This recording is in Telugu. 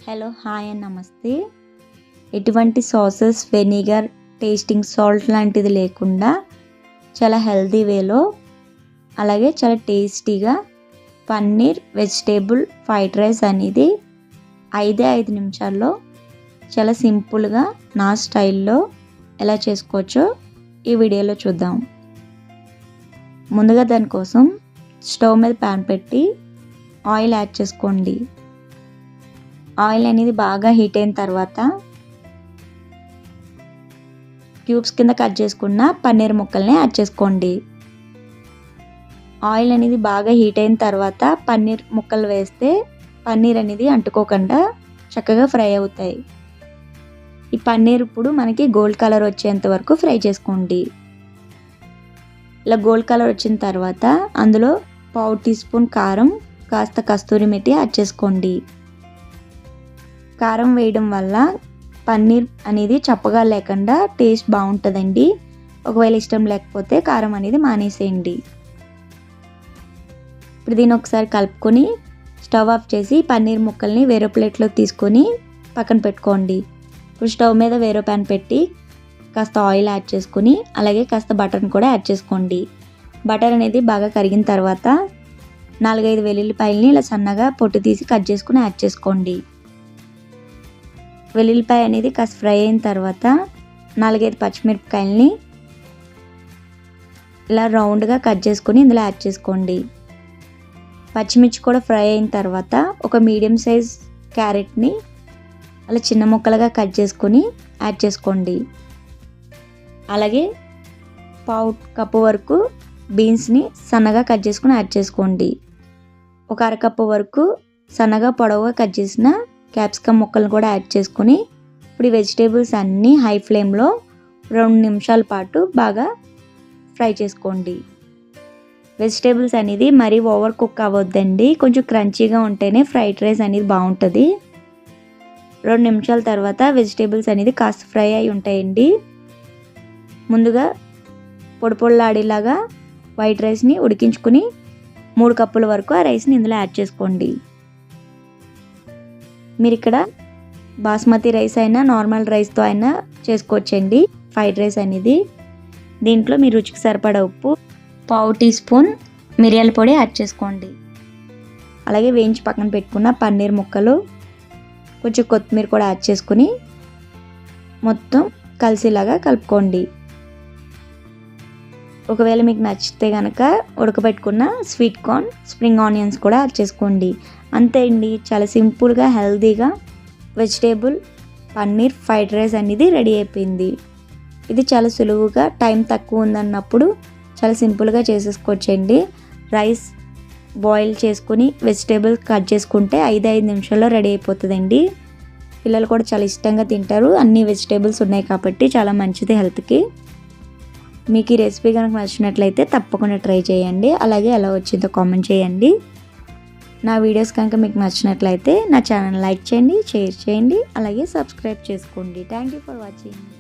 హలో హాయ్ అండ్ నమస్తే. ఎటువంటి సాసెస్, వెనిగర్, టేస్టింగ్ సాల్ట్ లాంటిది లేకుండా చాలా హెల్తీ వేలో అలాగే చాలా టేస్టీగా పన్నీర్ వెజిటేబుల్ ఫ్రైడ్ రైస్ అనేది 5 నిమిషాల్లో చాలా సింపుల్గా నా స్టైల్లో ఎలా చేసుకోవచ్చో ఈ వీడియోలో చూద్దాం. ముందుగా దానికోసం స్టవ్ మీద ప్యాన్ పెట్టి ఆయిల్ యాడ్ చేసుకోండి. ఆయిల్ అనేది బాగా హీట్ అయిన తర్వాత క్యూబ్స్ కింద కట్ చేసుకున్న పన్నీర్ ముక్కల్ని యాడ్ చేసుకోండి. ఆయిల్ అనేది బాగా హీట్ అయిన తర్వాత పన్నీర్ ముక్కలు వేస్తే పన్నీర్ అనేది అంటుకోకుండా చక్కగా ఫ్రై అవుతాయి. ఈ పన్నీర్ ఇప్పుడు మనకి గోల్డ్ కలర్ వచ్చేంత వరకు ఫ్రై చేసుకోండి. ఇలా గోల్డ్ కలర్ వచ్చిన తర్వాత అందులో 1/2 టీ స్పూన్ కారం, కాస్త కస్తూరి మెతి యాడ్ చేసుకోండి. కారం వేయడం వల్ల పన్నీర్ అనేది చప్పగా లేకుండా టేస్ట్ బాగుంటుందండి. ఒకవేళ ఇష్టం లేకపోతే కారం అనేది మానేసేయండి. ఇప్పుడు దీన్ని ఒకసారి కలుపుకొని స్టవ్ ఆఫ్ చేసి పన్నీర్ ముక్కల్ని వేరే ప్లేట్లో తీసుకొని పక్కన పెట్టుకోండి. ఇప్పుడు స్టవ్ మీద వేరే ప్యాన్ పెట్టి కాస్త ఆయిల్ యాడ్ చేసుకొని అలాగే కాస్త బటర్ని కూడా యాడ్ చేసుకోండి. బటర్ అనేది బాగా కరిగిన తర్వాత 4-5 వెల్లుల్లిపాయలని ఇలా సన్నగా పొట్టు తీసి కట్ చేసుకుని యాడ్ చేసుకోండి. వెల్లుల్లిపాయ అనేది కాస్త ఫ్రై అయిన తర్వాత 4-5 పచ్చిమిరపకాయలని ఇలా రౌండ్గా కట్ చేసుకొని ఇందులో యాడ్ చేసుకోండి. పచ్చిమిర్చి కూడా ఫ్రై అయిన తర్వాత ఒక మీడియం సైజ్ క్యారెట్ని అలా చిన్న ముక్కలుగా కట్ చేసుకొని యాడ్ చేసుకోండి. అలాగే 1/2 కప్పు వరకు బీన్స్ని సన్నగా కట్ చేసుకొని యాడ్ చేసుకోండి. ఒక 1/2 కప్పు వరకు సన్నగా పొడవుగా కట్ చేసిన క్యాప్సికమ్ ముక్కలను కూడా యాడ్ చేసుకొని ఇప్పుడు ఈ వెజిటేబుల్స్ అన్నీ హై ఫ్లేమ్లో 2 నిమిషాల పాటు బాగా ఫ్రై చేసుకోండి. వెజిటేబుల్స్ అనేది మరీ ఓవర్ కుక్ అవ్వద్దండి, కొంచెం క్రంచీగా ఉంటేనే ఫ్రైడ్ రైస్ అనేది బాగుంటుంది. 2 నిమిషాల తర్వాత వెజిటేబుల్స్ అనేది కాస్త ఫ్రై అయి ఉంటాయండి. ముందుగా పొడి పొడిలాడేలాగా వైట్ రైస్ని ఉడికించుకుని 3 కప్పుల వరకు ఆ రైస్ని ఇందులో యాడ్ చేసుకోండి. మీరు ఇక్కడ బాస్మతి రైస్ అయినా నార్మల్ రైస్తో అయినా చేసుకోవచ్చండి ఫ్రైడ్ రైస్ అనేది. దీంట్లో మీ రుచికి సరిపడా ఉప్పు, 1/2 టీ స్పూన్ మిరియాల పొడి యాడ్ చేసుకోండి. అలాగే వేయించి పక్కన పెట్టుకున్న పన్నీర్ ముక్కలు, కొంచెం కొత్తిమీర కూడా యాడ్ చేసుకుని మొత్తం కలిసేలాగా కలుపుకోండి. ఒకవేళ మీకు నచ్చితే కనుక ఉడకబెట్టుకున్న స్వీట్ కార్న్, స్ప్రింగ్ ఆనియన్స్ కూడా యాడ్ చేసుకోండి. అంతే అండి, చాలా సింపుల్గా హెల్తీగా వెజిటేబుల్ పన్నీర్ ఫ్రైడ్ రైస్ అనేది రెడీ అయిపోయింది. ఇది చాలా సులువుగా టైం తక్కువ ఉందన్నప్పుడు చాలా సింపుల్గా చేసేసుకోవచ్చండి. రైస్ బాయిల్ చేసుకొని వెజిటేబుల్ కట్ చేసుకుంటే 5 నిమిషాల్లో రెడీ అయిపోతుందండి. పిల్లలు కూడా చాలా ఇష్టంగా తింటారు. అన్ని వెజిటేబుల్స్ ఉన్నాయి కాబట్టి చాలా మంచిది హెల్త్కి. మీకు ఈ రెసిపీ కనుక నచ్చినట్లయితే తప్పకుండా ట్రై చేయండి. అలాగే ఎలా వచ్చిందో కామెంట్ చేయండి. నా వీడియోస్ కనుక మీకు నచ్చినట్లయితే నా ఛానల్ లైక్ చేయండి, షేర్ చేయండి, అలాగే సబ్స్క్రైబ్ చేసుకోండి. Thank you for watching.